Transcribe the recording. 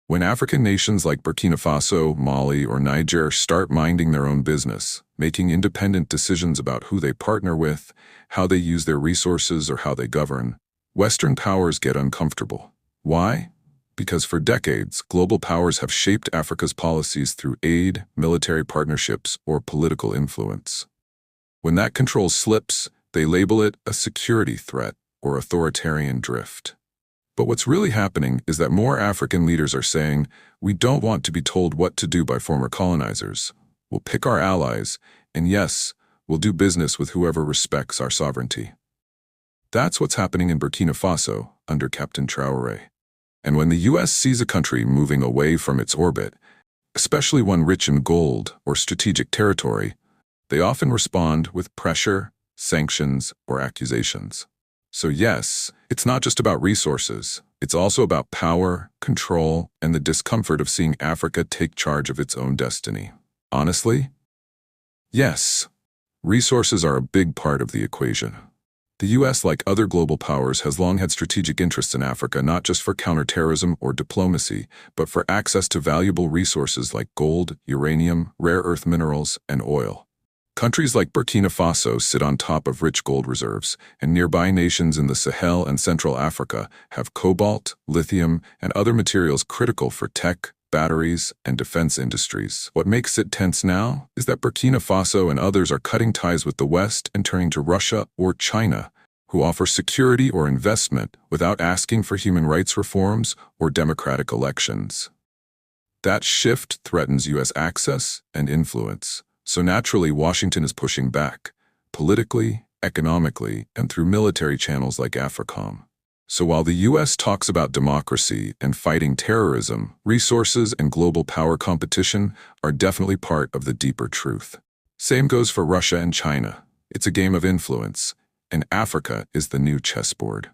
When African nations like Burkina Faso, Mali, or Niger start minding their own business, making independent decisions about who they partner with, how they use their resources, or how they govern, Western powers get uncomfortable. Why? Because for decades, global powers have shaped Africa's policies through aid, military partnerships, or political influence. When that control slips, they label it a security threat or authoritarian drift. But what's really happening is that more African leaders are saying, we don't want to be told what to do by former colonizers. We'll pick our allies, and yes, we'll do business with whoever respects our sovereignty. That's what's happening in Burkina Faso under Captain Traoré. And when the US sees a country moving away from its orbit, especially one rich in gold or strategic territory, they often respond with pressure, sanctions, or accusations. So yes, it's not just about resources. It's also about power, control, and the discomfort of seeing Africa take charge of its own destiny. Honestly? Yes, resources are a big part of the equation. The US, like other global powers, has long had strategic interests in Africa, not just for counterterrorism or diplomacy, but for access to valuable resources like gold, uranium, rare earth minerals, and oil. Countries like Burkina Faso sit on top of rich gold reserves, and nearby nations in the Sahel and Central Africa have cobalt, lithium, and other materials critical for tech, batteries, and defense industries. What makes it tense now is that Burkina Faso and others are cutting ties with the West and turning to Russia or China, who offer security or investment without asking for human rights reforms or democratic elections. That shift threatens US access and influence. So naturally, Washington is pushing back, politically, economically, and through military channels like AFRICOM. So while the US talks about democracy and fighting terrorism, resources and global power competition are definitely part of the deeper truth. Same goes for Russia and China. It's a game of influence, and Africa is the new chessboard.